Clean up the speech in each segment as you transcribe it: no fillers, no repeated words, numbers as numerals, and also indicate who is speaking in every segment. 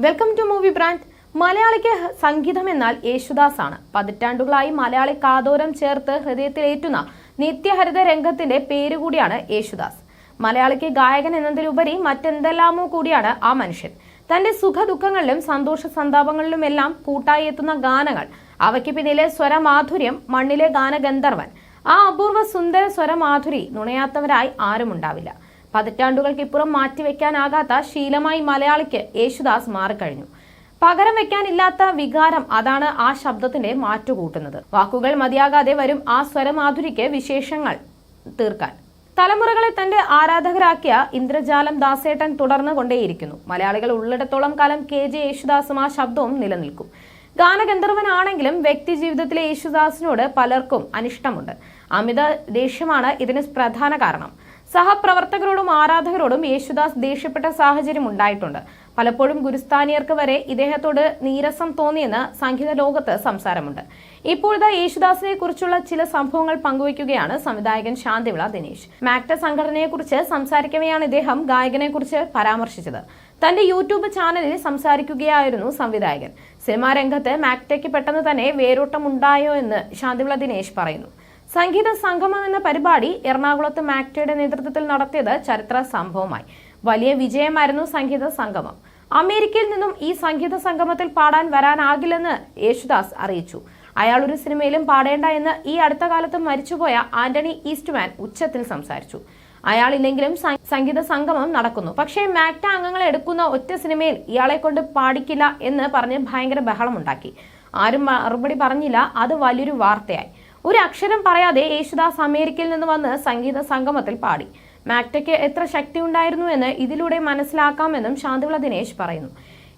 Speaker 1: Welcome to movie brand. മലയാളിക്ക് സംഗീതം എന്നാൽ യേശുദാസ് ആണ്. പതിറ്റാണ്ടുകളായി മലയാളി കാതോരം ചേർത്ത് ഹൃദയത്തിലേറ്റുന്ന നിത്യഹരിത രംഗത്തിന്റെ പേരുകൂടിയാണ് യേശുദാസ്. മലയാളിക്ക് ഗായകൻ എന്നതിലുപരി മറ്റെന്തെല്ലാമോ കൂടിയാണ് ആ മനുഷ്യൻ. തന്റെ സുഖ ദുഃഖങ്ങളിലും സന്തോഷ സന്താപങ്ങളിലുമെല്ലാം കൂട്ടായി എത്തുന്ന ഗാനങ്ങൾ, അവയ്ക്ക് പിന്നിലെ സ്വരമാധുര്യം, മണ്ണിലെ ഗാനഗന്ധർവൻ, ആ അപൂർവ സുന്ദര സ്വരമാധുരി നുണയാത്തവരായി ആരുമുണ്ടാവില്ല. പതിറ്റാണ്ടുകൾക്കിപ്പുറം മാറ്റിവെക്കാനാകാത്ത ശീലമായി മലയാളിക്ക് യേശുദാസ് മാറിക്കഴിഞ്ഞു. പകരം വെക്കാനില്ലാത്ത വികാരം, അതാണ് ആ ശബ്ദത്തിന്റെ മാറ്റുകൂട്ടുന്നത്. വാക്കുകൾ മതിയാകാതെ വരും ആ സ്വരമാധുരിക്ക് വിശേഷങ്ങൾ തീർക്കാൻ. തലമുറകളെ തന്റെ ആരാധകരാക്കിയ ഇന്ദ്രജാലം ദാസേട്ടൻ തുടർന്നു കൊണ്ടേയിരിക്കുന്നു. മലയാളികൾ ഉള്ളിടത്തോളം കാലം KJ യേശുദാസും ആ ശബ്ദവും നിലനിൽക്കും. ഗാനഗന്ധർവനാണെങ്കിലും വ്യക്തി ജീവിതത്തിലെ യേശുദാസിനോട് പലർക്കും അനിഷ്ടമുണ്ട്. അമിത ദേഷ്യമാണ് ഇതിന് പ്രധാന കാരണം. സഹപ്രവർത്തകരോടും ആരാധകരോടും യേശുദാസ് ദേഷ്യപ്പെട്ട സാഹചര്യം ഉണ്ടായിട്ടുണ്ട്. പലപ്പോഴും ഗുരുസ്ഥാനീയർക്ക് വരെ ഇദ്ദേഹത്തോട് നീരസം തോന്നിയെന്ന് സംഗീത ലോകത്ത് സംസാരമുണ്ട്. ഇപ്പോഴത്തെ യേശുദാസിനെ കുറിച്ചുള്ള ചില സംഭവങ്ങൾ പങ്കുവയ്ക്കുകയാണ് സംവിധായകൻ ശാന്തിവിള ദിനേശ്. മാക്ട സംഘടനയെക്കുറിച്ച് സംസാരിക്കവെയാണ് ഇദ്ദേഹം ഗായകനെ കുറിച്ച് പരാമർശിച്ചത്. തന്റെ യൂട്യൂബ് ചാനലിൽ സംസാരിക്കുകയായിരുന്നു സംവിധായകൻ. സിനിമാ രംഗത്ത് മാക്ടയ്ക്ക് പെട്ടെന്ന് തന്നെ വേരോട്ടമുണ്ടായോ എന്ന് ശാന്തിവിള ദിനേശ് പറയുന്നു. സംഗീത സംഗമം എന്ന പരിപാടി എറണാകുളത്ത് മാക്ടയുടെ നേതൃത്വത്തിൽ നടത്തിയത് ചരിത്ര സംഭവമായി. വലിയ വിജയമായിരുന്നു സംഗീത സംഗമം. അമേരിക്കയിൽ നിന്നും ഈ സംഗീത സംഗമത്തിൽ പാടാൻ വരാനാകില്ലെന്ന് യേശുദാസ് അറിയിച്ചു. അയാൾ ഒരു സിനിമയിലും പാടേണ്ട എന്ന് ഈ അടുത്ത കാലത്ത് മരിച്ചുപോയ ആന്റണി ഈസ്റ്റ്മാൻ ഉച്ചത്തിൽ സംസാരിച്ചു. അയാളില്ലെങ്കിലും സംഗീത സംഗമം നടക്കുന്നു, പക്ഷേ മാക്ട അംഗങ്ങളെ എടുക്കുന്ന ഒറ്റ സിനിമയിൽ ഇയാളെ കൊണ്ട് പാടിക്കില്ല എന്ന് പറഞ്ഞ് ഭയങ്കര ബഹളമുണ്ടാക്കി. ആരും മറുപടി പറഞ്ഞില്ല. അത് വലിയൊരു വാർത്തയായി. ഒരു അക്ഷരം പറയാതെ യേശുദാസ് അമേരിക്കയിൽ നിന്ന് വന്ന് സംഗീത സംഗമത്തിൽ പാടി. മാക്ടയ്ക്ക് എത്ര ശക്തി ഉണ്ടായിരുന്നു എന്ന് ഇതിലൂടെ മനസ്സിലാക്കാമെന്നും ശാന്തിവിള ദിനേശ് പറയുന്നു.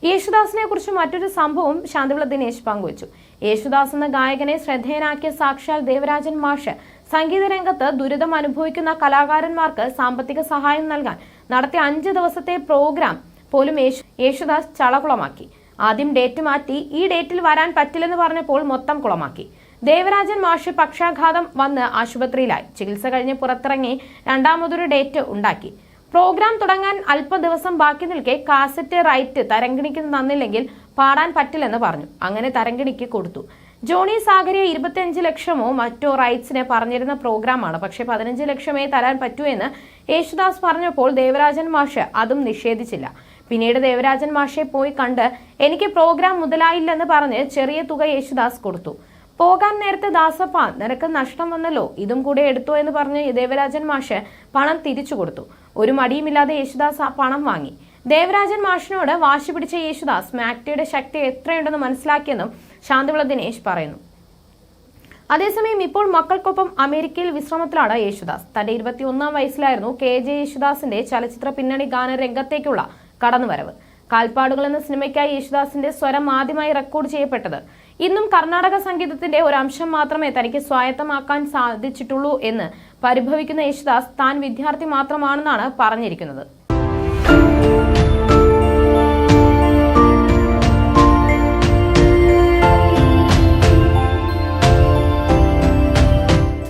Speaker 1: യേശുദാസിനെ കുറിച്ച് മറ്റൊരു സംഭവം ശാന്തിവിള ദിനേശ് പങ്കുവച്ചു. യേശുദാസ് എന്ന ഗായകനെ ശ്രദ്ധേയനാക്കിയ സാക്ഷാൽ ദേവരാജൻ മാഷ് സംഗീത രംഗത്ത് ദുരിതം അനുഭവിക്കുന്ന കലാകാരന്മാർക്ക് സാമ്പത്തിക സഹായം നൽകാൻ നടത്തിയ 5 ദിവസത്തെ പ്രോഗ്രാം പോലും യേശുദാസ് ചളകുളമാക്കി. ആദ്യം ഡേറ്റ് മാറ്റി ഈ ഡേറ്റിൽ വരാൻ പറ്റില്ലെന്ന് പറഞ്ഞപ്പോൾ മൊത്തം കുളമാക്കി. ദേവരാജൻ മാഷ് പക്ഷാഘാതം വന്ന് ആശുപത്രിയിലായി. ചികിത്സ കഴിഞ്ഞ് പുറത്തിറങ്ങി രണ്ടാമതൊരു ഡേറ്റ് ഉണ്ടാക്കി. പ്രോഗ്രാം തുടങ്ങാൻ അല്പ ദിവസം ബാക്കി നിൽക്കെ കാസറ്റ് റൈറ്റ് തരംഗിണിക്ക് തന്നില്ലെങ്കിൽ പാടാൻ പറ്റില്ലെന്ന് പറഞ്ഞു. അങ്ങനെ തരംഗിണിക്ക് കൊടുത്തു. ജോണി സാഗരിയ 25 ലക്ഷമോ മറ്റോ റൈറ്റ്സിന് പറഞ്ഞിരുന്ന പ്രോഗ്രാമാണ്. പക്ഷെ 15 ലക്ഷമേ തരാൻ പറ്റൂ എന്ന് യേശുദാസ് പറഞ്ഞപ്പോൾ ദേവരാജൻ മാഷ് അതും നിഷേധിച്ചില്ല. പിന്നീട് ദേവരാജൻ മാഷെ പോയി കണ്ട് എനിക്ക് പ്രോഗ്രാം മുതലായില്ലെന്ന് പറഞ്ഞ് ചെറിയ തുക യേശുദാസ് കൊടുത്തു. പോകാൻ നേരത്തെ ദാസപ്പ, നിനക്ക് നഷ്ടം വന്നല്ലോ, ഇതും കൂടെ എടുത്തോ എന്ന് പറഞ്ഞ് ദേവരാജൻ മാഷ് പണം തിരിച്ചു കൊടുത്തു. ഒരു മടിയുമില്ലാതെ യേശുദാസ് ആ പണം വാങ്ങി. ദേവരാജൻ മാഷിനോട് വാശി പിടിച്ച യേശുദാസ് മാക്ടയുടെ ശക്തി എത്രയുണ്ടെന്ന് മനസ്സിലാക്കിയെന്നും ശാന്തിവിള ദിനേശ് പറയുന്നു. അതേസമയം ഇപ്പോൾ മക്കൾക്കൊപ്പം അമേരിക്കയിൽ വിശ്രമത്തിലാണ് യേശുദാസ്. തന്റെ 21ാം വയസ്സിലായിരുന്നു KJ യേശുദാസിന്റെ ചലച്ചിത്ര പിന്നണി ഗാന രംഗത്തേക്കുള്ള കടന്നുവരവ്. കാൽപ്പാടുകൾ എന്ന സിനിമയ്ക്കായി യേശുദാസിന്റെ സ്വരം ആദ്യമായി റെക്കോർഡ് ചെയ്യപ്പെട്ടത്. ഇന്നും കർണാടക സംഗീതത്തിന്റെ ഒരു അംശം മാത്രമേ തനിക്ക് സ്വായത്തമാക്കാൻ സാധിച്ചിട്ടുള്ളൂ എന്ന് പരിഭവിക്കുന്ന യേശുദാസ് താൻ വിദ്യാർത്ഥി മാത്രമാണെന്നാണ് പറഞ്ഞിരിക്കുന്നത്.